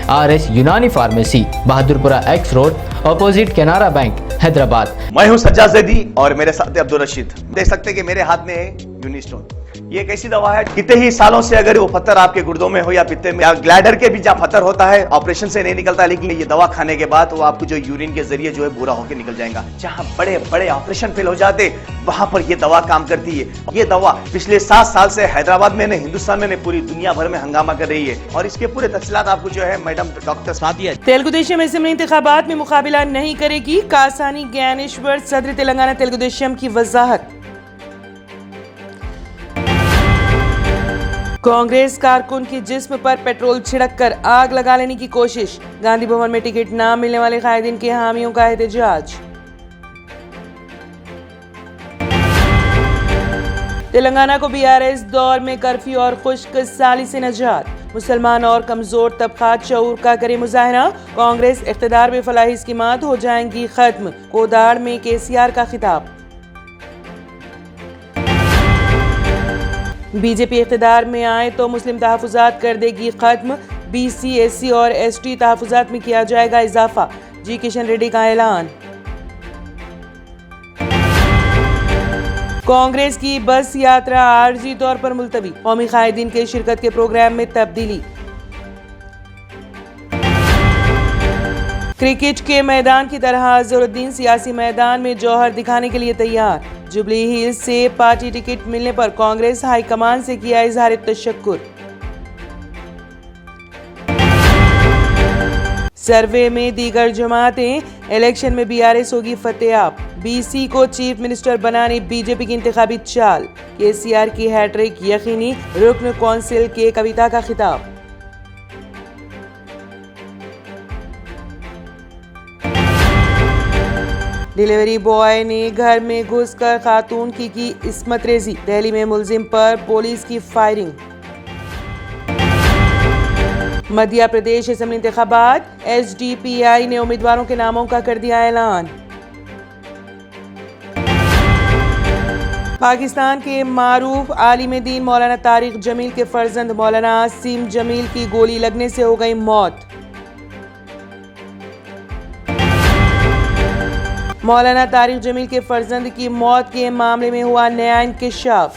RS Unani pharmacy, Bahadurpura X road, opposite Canara bank, Hyderabad. मैं हूं सज्जाद ज़ैदी और मेरे साथ अब्दुल रशीद। देख सकते हैं कि मेरे हाथ में है यूनिस्टोन। ये एक ऐसी दवा है, कितने ही सालों से अगर वो पत्थर आपके गुर्दों में हो या पित्ते में या ग्लैडर के भी जहाँ पत्थर होता है, ऑपरेशन से नहीं निकलता, लेकिन ये दवा खाने के बाद वो आपको जो यूरिन के जरिए जो है बुरा होकर निकल जाएगा। जहाँ बड़े बड़े ऑपरेशन फेल हो जाते, वहां पर ये दवा काम करती है। ये दवा पिछले 7 साल से हैदराबाद में, हिंदुस्तान में, पूरी दुनिया भर में हंगामा कर रही है और इसके पूरे तफसीलात आपको जो है madam doctor Sadia. Telugu Desam assembly इंतखाबात में मुकाबला नहीं करेगी, कासानी ज्ञानेश्वर सदर तेलंगाना तेलुगु देशम की वजाहत। कांग्रेस कारकुन की जिस्म पर पेट्रोल छिड़क कर आग लगा लेने की कोशिश, गांधी भवन में टिकट न मिलने वाले कायदीन के हामियों का एहतजाज। तेलंगाना को BRS दौर में कर्फ्यू और खुश्क साली से निजात, मुसलमान और कमजोर तबकात शऊर का करे मुजाहरा, कांग्रेस इख्तिदार में फलाही स्कीमात हो जाएंगी खत्म, कोदाड़ में KCR का खिताब। बीजेपी इख्तिदार में आए तो मुस्लिम तहफुजात कर देगी खत्म, BC SC और ST तहफुजात में किया जाएगा इजाफा, G किशन रेड्डी का ऐलान। कांग्रेस की बस यात्रा आरजी तौर पर मुलतवी, कौमी कायदीन के शिरकत के प्रोग्राम में तब्दीली। क्रिकेट के मैदान की तरह अजहरुद्दीन सियासी मैदान में जौहर दिखाने के लिए तैयार, जुबली हिल्स से पार्टी टिकट मिलने पर कांग्रेस हाईकमान से किया इजहार तशक्कुर। सर्वे में दीगर जमातें, इलेक्शन में BRS होगी फतेहाब, BC को चीफ मिनिस्टर बनाने बीजेपी की इंतखाबी चाल, KCR की हैट्रिक यकीनी, रुकन कौंसिल के कविता का खिताब। डिलीवरी बॉय ने घर में घुसकर खातून की इस्मत रेजी, दिल्ली में मुलजिम पर पुलिस की फायरिंग। मध्य प्रदेश असेंबली इंतखाबात, SDPI ने उम्मीदवारों के नामों का कर दिया ऐलान। पाकिस्तान के मारूफ आलिम दीन मौलाना तारिक जमील के फर्जंद मौलाना आसिम जमील की गोली लगने से हो गई मौत। मौलाना तारिक जमील के फर्जंद की मौत के मामले में हुआ नया इंकशाफ।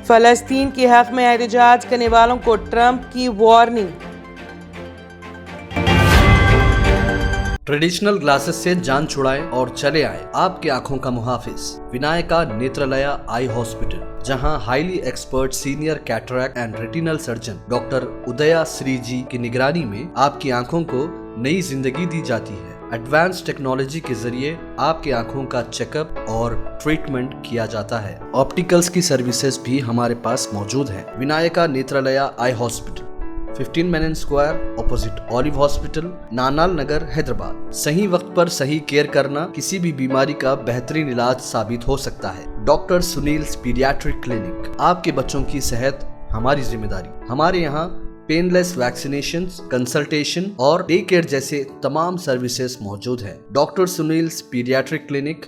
फलस्तीन के हक में एहतजाज करने वालों को ट्रंप की वार्निंग। ट्रेडिशनल ग्लासेस से जान छुड़ाएं और चले आए आपकी आंखों का मुहाफिज, विनायका नेत्रालया आई हॉस्पिटल, जहां highly expert senior cataract and retinal surgeon doctor उदया श्री जी की निगरानी में आपकी आंखों को नई जिंदगी दी जाती है। एडवांस टेक्नोलॉजी के जरिए आपकी आंखों का चेकअप और ट्रीटमेंट किया जाता है। ऑप्टिकल्स की सर्विसेज भी हमारे पास मौजूद है। Vinayaka Netralaya eye hospital, 15 Menon square, opposite Olive hospital, Nanal Nagar, Hyderabad. सही वक्त पर सही केयर करना किसी भी बीमारी का बेहतरीन इलाज साबित हो सकता है। डॉक्टर सुनील पीडियाट्रिक क्लिनिक, आपके बच्चों की सेहत हमारी जिम्मेदारी। हमारे यहाँ पेनलेस वैक्सीनेशंस, कंसल्टेशन और डे केयर जैसे तमाम सर्विसेज मौजूद है। Doctor Sunil paediatric clinic,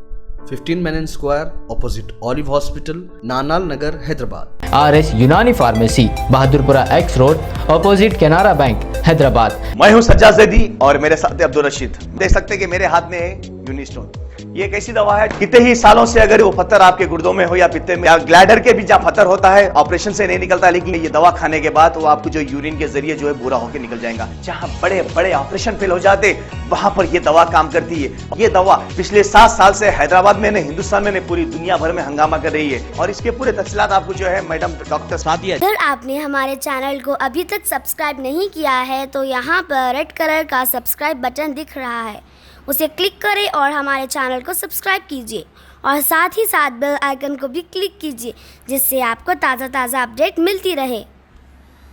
15 Menon square, opposite Olive hospital, Nanal Nagar, Hyderabad. RS Unani pharmacy, Bahadurpura X road, opposite Canara bank, Hyderabad. मैं हूं सज्जाद ज़ैदी और मेरे साथ अब्दुल रशीद। देख सकते हैं कि मेरे हाथ में है यूनिस्टोन। ये एक ऐसी दवा है, कितने ही सालों से अगर वो पत्थर आपके गुर्दों में हो या पित्ते में या ग्लैडर के भी जहाँ पत्थर होता है, ऑपरेशन से नहीं निकलता, लेकिन ये दवा खाने के बाद वो आपको जो यूरिन के जरिए जो है बुरा होकर निकल जाएगा। जहाँ बड़े बड़े ऑपरेशन फेल हो जाते, वहां पर ये दवा काम करती है। ये दवा पिछले 7 साल से हैदराबाद में, हिंदुस्तान में, पूरी दुनिया भर में हंगामा कर रही है और इसके पूरे तफसीलात आपको जो है मैडम डॉक्टर सादिया। अगर आपने हमारे चैनल को अभी तक सब्सक्राइब नहीं किया है तो यहाँ पर रेड कलर का सब्सक्राइब बटन दिख रहा है, उसे क्लिक करें और हमारे चैनल को सब्सक्राइब कीजिए और साथ ही साथ बेल आइकन को भी क्लिक कीजिए, जिससे आपको ताज़ा अपडेट मिलती रहे।